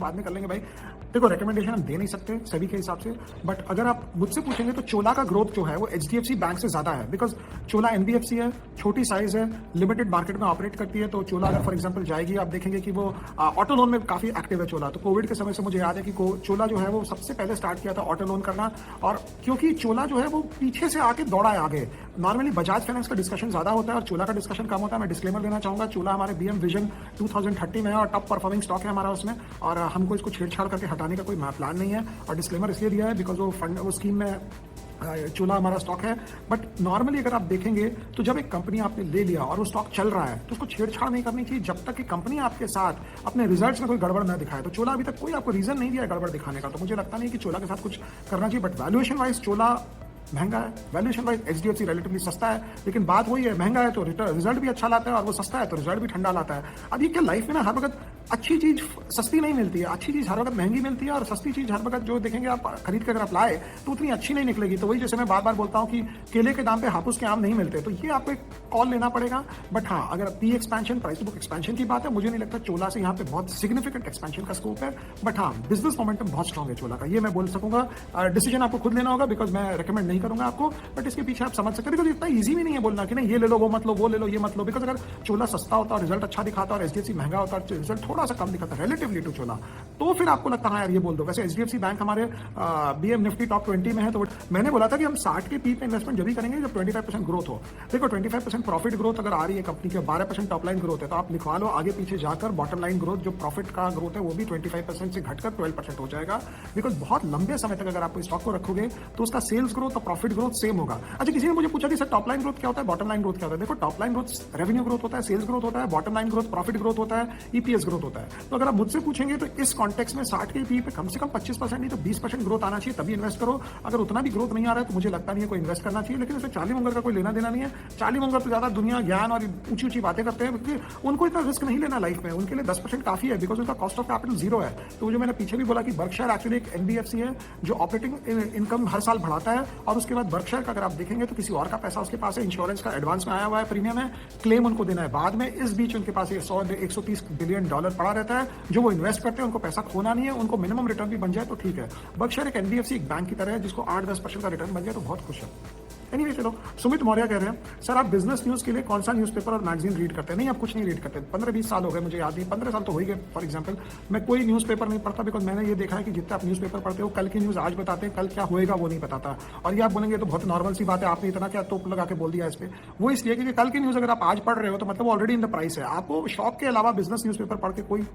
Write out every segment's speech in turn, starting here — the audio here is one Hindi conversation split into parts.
बाद में कर लेंगे भाई। देखो रिकमेंडेशन हम दे नहीं सकते सभी के हिसाब से, बट अगर आप मुझसे पूछेंगे तो चोला का ग्रोथ जो है वो एचडीएफसी बैंक से ज्यादा है, बिकॉज चोला एनबीएफसी है, छोटी साइज है, लिमिटेड मार्केट में ऑपरेट करती है। तो चोला अगर फॉर एग्जांपल जाएगी, आप देखेंगे कि वो ऑटो लोन में काफी एक्टिव है चोला। तो कोविड के समय से मुझे याद है कि चोला जो है वो सबसे पहले स्टार्ट किया था ऑटो लोन करना, और क्योंकि चोला जो है वो पीछे से आके दौड़ा है आगे। नॉर्मली बजाज फाइनेंस का डिस्कशन ज्यादा होता है और चोला का डिस्कशन कम होता है। मैं डिस्क्लेमर देना चाहूंगा, चोला हमारे बीएम विजन 2030 में है और टॉप परफॉर्मिंग स्टॉक है हमारा उसमें, और हमको इसको छेड़छाड़ करके हटाने का कोई प्लान नहीं है। और डिस्क्लेमर इसलिए दिया है बिकॉज वो स्कीम में चोला हमारा स्टॉक है। बट नॉर्मली अगर आप देखेंगे तो जब एक कंपनी आपने ले लिया और वो स्टॉक चल रहा है तो उसको छेड़छाड़ नहीं करनी चाहिए जब तक कि कंपनी आपके साथ अपने रिजल्ट्स में कोई गड़बड़ न दिखाए। तो चोला अभी तक कोई आपको रीजन नहीं दिया है गड़बड़ दिखाने का, तो मुझे लगता नहीं कि चोला के साथ कुछ करना चाहिए। बट वैल्यूएशन वाइज चोला महंगा है, वैल्यूएशन वाइज एचडीएफसी रिलेटिवली सस्ता है, लेकिन बात वही है, महंगा है तो रिजल्ट भी अच्छा लाता है और वो सस्ता है तो रिजल्ट भी ठंडा लाता है। अब ये क्या लाइफ में ना हर वक्त अच्छी चीज सस्ती नहीं मिलती है, अच्छी चीज हर वक्त महंगी मिलती है, और सस्ती चीज हर वक्त जो देखेंगे आप खरीद कर अगर आप लाए तो उतनी अच्छी नहीं निकलेगी। तो वही जैसे मैं बार बार बोलता हूँ कि केले के दाम पे हापुस के आम नहीं मिलते, तो ये आपको एक कॉल लेना पड़ेगा। बट हाँ, अगर P expansion, price book expansion की बात है, मुझे नहीं लगता चोला से यहाँ पे बहुत सिग्निफिकेंट एक्सपेंशन का स्कोप है। बट हाँ, बिजनेस मोमेंटम बहुत स्ट्रॉग है चोला का, ये मैं बोल सकूंगा। डिसीजन आपको खुद लेना होगा बिकॉज मैं रिकमेंड नहीं करूंगा आपको, बट इसके पीछे आप समझ सकते हैं। बिकॉज इतना ईजी भी नहीं है बोलना कि नहीं ये ले लो वो मत लो, वो ले लो ये मत लो। बिकॉज अगर चोला सस्ता होता और रिजल्ट अच्छा दिखाता और एचडीएफसी महंगा होता और रिजल्ट थोड़ा सा कम दिखाता रिलेटिवली टू चोला, तो फिर आपको लगता है यार ये बोल दो। वैसे एचडीएफसी बैंक हमारे बीएम निफ्टी टॉप 20 में है, तो मैंने बोला था कि हम 60 के पी पे इन्वेस्टमेंट जब भी करेंगे जब 25% ग्रोथ हो। देखो 25% प्रॉफिट ग्रोथ अगर आ रही है कंपनी के, 12% टॉप लाइन ग्रोथ है, तो आप लिखवा लो आगे पीछे जाकर बॉटम लाइन ग्रोथ जो प्रॉफिट का ग्रोथ है वो भी 25% से घटकर 12% हो जाएगा। बिकॉज बहुत लंबे समय तक अगर आप स्टॉक को रखोगे तो उसका सेल्स ग्रोथ और प्रॉफिट ग्रोथ सेम होगा। अच्छा, किसी ने मुझे पूछा कि सर टॉप लाइन ग्रोथ क्या होता है, बॉटम लाइन ग्रोथ क्या होता है? देखो top line growth revenue growth होता है, सेल्स ग्रोथ होता है, bottom line growth profit growth होता है, ईपीएस ग्रोथ होता है। तो अगर आप मुझसे पूछेंगे तो इस कॉन्टेक्स्ट में 60 के पी पे कम से कम 25% नहीं तो 20% ग्रोथ आना चाहिए, तभी इन्वेस्ट करो। अगर उतना भी ग्रोथ नहीं आ रहा है तो मुझे लगता नहीं है कोई इन्वेस्ट करना चाहिए। लेकिन इसमें चार्ली मुंगर का कोई लेना देना नहीं है। चार्ली मुंगर तो ज्यादा दुनिया ज्ञान और ऊंची ऊंची बातें करते हैं, क्योंकि उनको इतना रिस्क नहीं लेना लाइफ में, उनके लिए 10% काफी है बिकॉज उनका कॉस्ट ऑफ कैपिटल जीरो है। तो जो मैंने पीछे भी बोला कि बर्कशायर एक्चुअली एक एनबीएफसी है जो ऑपरेटिंग इनकम हर साल बढ़ाता है, और उसके बाद बर्कशायर का अगर आप देखेंगे तो किसी और का पैसा उसके पास है, इंश्योरेंस का एडवांस में आया हुआ है, प्रीमियम है, क्लेम उनको देना है बाद में। इस बीच उनके पास 130 बिलियन डॉलर पड़ा रहता है जो वो इन्वेस्ट करते हैं, उनको पैसा खोना नहीं है, उनको मिनिमम रिटर्न भी बन जाए तो ठीक है। बर्कशायर एक एनबीएफसी एक बैंक की तरह है जिसको 8-10% का रिटर्न बन जाए तो बहुत खुश है। एनीवे चलो, सुमित मौर्य कह रहे हैं सर आप बिजनेस न्यूज के लिए कौन सा न्यूज़पेपर और मैगजीन रीड करते हैं? नहीं, आप कुछ नहीं रीड करते। 15-20 साल हो गए, मुझे याद नहीं, 15 साल तो हो ही गए। फॉर एग्जांपल मैं कोई न्यूज़पेपर नहीं पढ़ता बिकॉज मैंने ये देखा है कि जितना आप न्यूज़पेपर पढ़ते हो कल की न्यूज़ आज बताते हैं, कल क्या होएगा वो नहीं बताता। और ये आप बोलेंगे तो बहुत नॉर्मल सी बात है, आपने इतना क्या तोप लगा के बोल दिया इस पे। वो इसलिए क्योंकि कल की न्यूज़ अगर आप आज पढ़ रहे हो तो मतलब ऑलरेडी इन द प्राइस है। आपको शॉप के अलावा बिजनेस न्यूज़पेपर पढ़ के कोई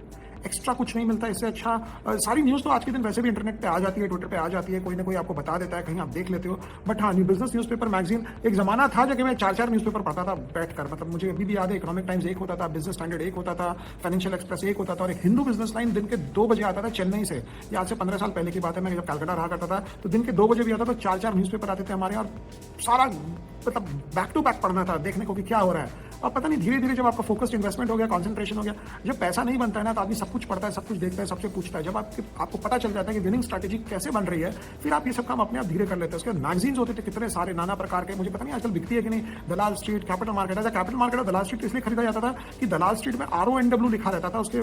एक्स्ट्रा कुछ नहीं मिलता। इससे अच्छा सारी न्यूज़ तो आज के दिन वैसे भी इंटरनेट पे आ जाती है, ट्विटर पे आ जाती है, कोई ना कोई आपको बता देता है, कहीं आप देख लेते हो। बट हाँ, बिजनेस न्यूज़पेपर मैगजीन, एक जमाना था जब मैं 4-4 न्यूज़पेपर पढ़ता था बैठकर, मतलब मुझे अभी भी याद है इकोनॉमिक टाइम्स एक होता था, बिजनेस स्टैंडर्ड एक होता था, फाइनेंशियल एक्सप्रेस एक होता था, और एक हिंदू बिजनेस लाइन दिन के 2 बजे आता था चेन्नई से। ये आज से 15 साल पहले की बात है, मैं जब कलकत्ता रहा करता था तो दिन के 2 बजे भी आता था, 4-4 न्यूज़पेपर आते थे हमारे, और सारा मतलब बैक टू बैक पढ़ना था देखने को कि क्या हो रहा है। और पता नहीं धीरे धीरे जब आपका फोकस्ड इन्वेस्टमेंट हो गया, कंसंट्रेशन हो गया, जब पैसा नहीं बनता है ना तो आदमी सब कुछ पढ़ता है, सब कुछ देखता है, सबसे पूछता है। जब आपको पता चल जाता है कि विनिंग स्ट्रैटेजी कैसे बन रही है, फिर आप ये सब काम अपने आप धीरे कर लेते हैं। उसके बाद मैगजीन्स होते थे कितने सारे नाना प्रकार के, मुझे पता नहीं आजकल बिकती है कि नहीं। दलाल स्ट्रीट, कैपिटल मार्केट, ऐसा कैपिटल मार्केट और दलाल स्ट्रीट इसलिए खरीदा जाता था कि दलाल स्ट्रीट में RONW लिखा रहता था, उसके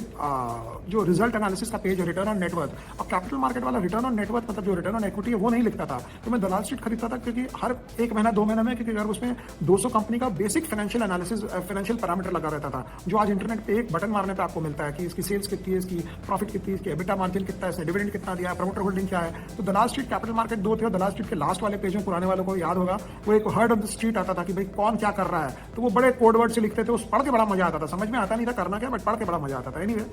जो रिजल्ट एनालिसिस का पेज, रिटर्न ऑन नेटवर्थ। और कैपिटल मार्केट वाला रिटर्न ऑन नेटवर्थ मतलब जो रिटर्न ऑन इक्विटी है वो नहीं लिखता था। तो मैं दलाल स्ट्रीट खरीदता था क्योंकि हर 1 महीना 2 महीने में, क्योंकि अगर उसमें 200 कंपनी का basic financial analysis, financial parameter लगा रहता था, जो आज इंटरनेट पे एक बटन मारने पे आपको मिलता है कि इसकी सेल्स कितनी है, इसकी प्रॉफिट कितनी है, इसकी एबिटा मार्जिन कितना है, डिविडेंड कितना दिया है, प्रमोटर होल्डिंग क्या है। तो दलाल स्ट्रीट, कैपिटल मार्केट 2 थे, और दलाल स्ट्रीट के लास्ट वाले पेज में पुराने वालों को याद होगा वो एक हर्ड ऑफ द स्ट्रीट आता था कि भाई कौन क्या कर रहा है, तो वो बड़े कोड वर्ड से लिखते थे, उस पढ़ के बड़ा मजा आता था। समझ में आता नहीं था करना क्या, बट पढ़ के बड़ा मजा आता था। एनीवे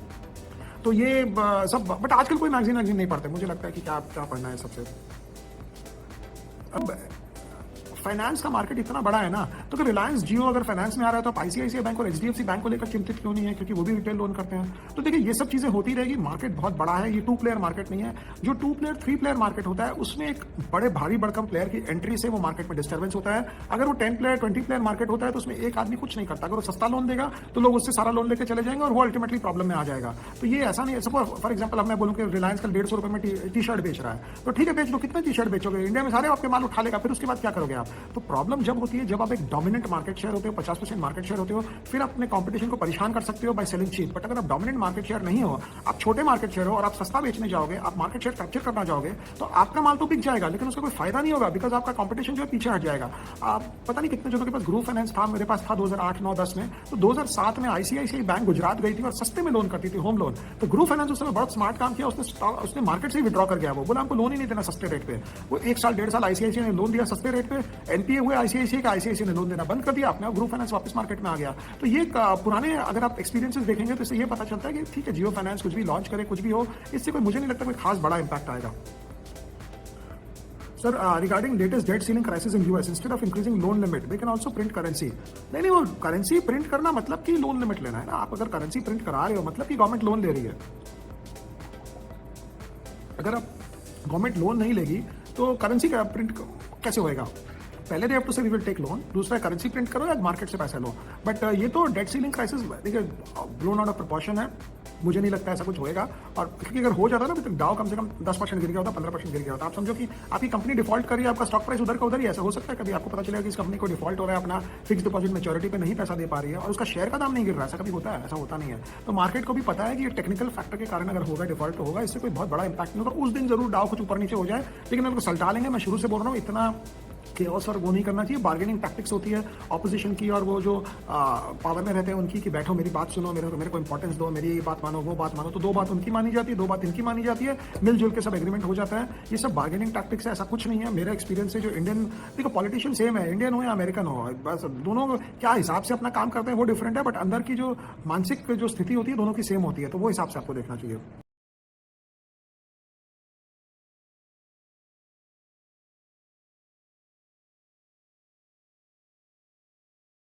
तो ये सब, बट आजकल कोई मैगजीन नहीं पढ़ते। मुझे लगता है कि क्या पढ़ना है सबसे। अब फाइनेंस का मार्केट इतना बड़ा है ना, तो अगर रिलायंस जियो अगर फाइनेंस में आ रहा है तो आप आईसीआईसीआई बैंक और एचडीएफसी बैंक को लेकर चिंतित क्यों नहीं है, क्योंकि वो भी रिटेल लोन करते हैं। तो देखिए ये सब चीजें होती रहेगी, मार्केट बहुत बड़ा है, ये 2 प्लेयर मार्केट नहीं है। जो 2 प्लेयर 3 प्लेयर मार्केट होता है उसमें एक बड़े भारी भड़कम प्लेयर की एंट्री से वो मार्केट में डिस्टर्बेंस होता है। अगर वो 10 प्लेयर 20 प्लेयर मार्केट होता है तो उसमें एक आदमी कुछ नहीं करता। अगर वो सस्ता लोन देगा तो लोग उससे सारा लोन लेकर चले जाएंगे और वो अल्टीमेटली प्रॉब्लम में आ जाएगा। तो ये ऐसा नहीं है। सपोज फॉर एग्जाम्पल मैं बोलूँ कि रिलायंस कल 150 रुपए में टी शर्ट बेच रहा है, तो ठीक है बेच लो, कितने टी शर्ट बेचोगे? इंडिया में सारे आपके माल उठा लेगा, फिर उसके बाद क्या करोगे आप? तो प्रॉब्लम जब होती है जब आप एक डोमिनेंट मार्केट शेयर होते हो, 50% मार्केट शेयर होते हो, फिर अपने कंपटीशन को परेशान कर सकते हो बाय सेलिंग चीप। बट अगर आप डोमिनेंट मार्केट शेयर नहीं हो, आप छोटे मार्केट शेयर हो और आप सस्ता बेचने जाओगे, आप मार्केट शेयर कैप्चर करना जाओगे, तो आपका माल तो बिक जाएगा लेकिन उसका कोई फायदा नहीं होगा, बिकॉज आपका कंपटीशन जो है पीछे हट जाएगा। आप पता नहीं कितने जनों के पास ग्रुप फाइनेंस था, मेरे पास था 2008, 9, 10 में। तो 2007 में आईसीआईसीआई बैंक गुजरात गई थी और सस्ते में लोन करती थी, होम लोन। तो ग्रुप फाइनेंस उस समय बहुत स्मार्ट काम किया, उसने मार्केट से विड्रॉ कर गया। वो बोला हमको लोन ही नहीं देना सस्ते रेट पे। वो 1 साल 1.5 साल आईसीआईसीआई ने लोन दिया सस्ते रेट पे, एनपीए हुए आईसीआईसीआई का, आईसीआईसीआई ने लोन देना बंद कर दिया, अपने ग्रुप फाइनेंस वापस मार्केट में आ गया। तो ये पुराने अगर आप एक्सपीरियंसेस देखेंगे तो इससे ये पता चलता है कि ठीक है, जियो फाइनेंस कुछ भी लॉन्च करे, कुछ भी हो, इससे कोई मुझे नहीं लगता कोई खास बड़ा इंपैक्ट आएगा। Sir, regarding latest debt ceiling crisis in US, instead of increasing loan limit, they can also print currency. नहीं, वो करेंसी प्रिंट करना मतलब कि लोन लिमिट लेना है ना। आप अगर करेंसी प्रिंट करा रहे हो मतलब कि गवर्नमेंट लोन ले रही है। अगर आप गवर्नमेंट लोन नहीं लेगी तो करेंसी का प्रिंट कैसे होएगा? पहले दे हैव टू से वी विल टेक लोन, दूसरा करेंसी प्रिंट करो या मार्केट से पैसा लो। बट ये तो डेट सीलिंग क्राइसिस देखिए ब्लोन आउट ऑफ प्रोपोर्शन है, मुझे नहीं लगता ऐसा कुछ होएगा। और क्योंकि अगर हो जाता ना तो डाउ कम से कम 10% गिर गया होता, 15% गिर गया होता। आप समझो कि आपकी कंपनी डिफॉल्ट कर रही है, आपका स्टॉक प्राइस उधर का उधर ही। ऐसा हो सकता है कभी आपको पता चलेगा कि इस कंपनी को डिफॉल्ट हो रहा है, अपना फिक्स डिपॉजिट मैच्योरिटी पे नहीं पैसा दे पा रही है और उसका शेयर का दाम नहीं गिर रहा है। ऐसा कभी होता है? ऐसा होता नहीं है। तो मार्केट को भी पता है कि ये टेक्निकल फैक्टर के कारण अगर होगा डिफॉल्ट तो होगा, इससे कोई बहुत बड़ा इंपैक्ट नहीं होगा। उस दिन जरूर डाउ कुछ ऊपर नीचे हो जाए, लेकिन उनको सल्टा लेंगे। मैं शुरू से बोल रहा हूँ इतना केओस और वो नहीं करना चाहिए। बार्गेनिंग टैक्टिक्स होती है ऑपोजिशन की और वो जो पावर में रहते हैं उनकी, कि बैठो मेरी बात सुनो, मेरे को इंपॉर्टेंस दो, मेरी बात मानो, वो बात मानो। तो 2 बात उनकी मानी जाती है, 2 बात इनकी मानी जाती है, मिलजुल के सब एग्रीमेंट हो जाता है। ये सब बार्गेनिंग टैक्टिक्स है, ऐसा कुछ नहीं है। मेरा एक्सपीरियंस है जो इंडियन, देखो पॉलिटिशियन सेम है, इंडियन हो या अमेरिकन हो, बस दोनों क्या हिसाब से अपना काम करते हैं वो डिफरेंट है, बट अंदर की जो मानसिक जो स्थिति होती है दोनों की सेम होती है। तो वो हिसाब से आपको देखना चाहिए।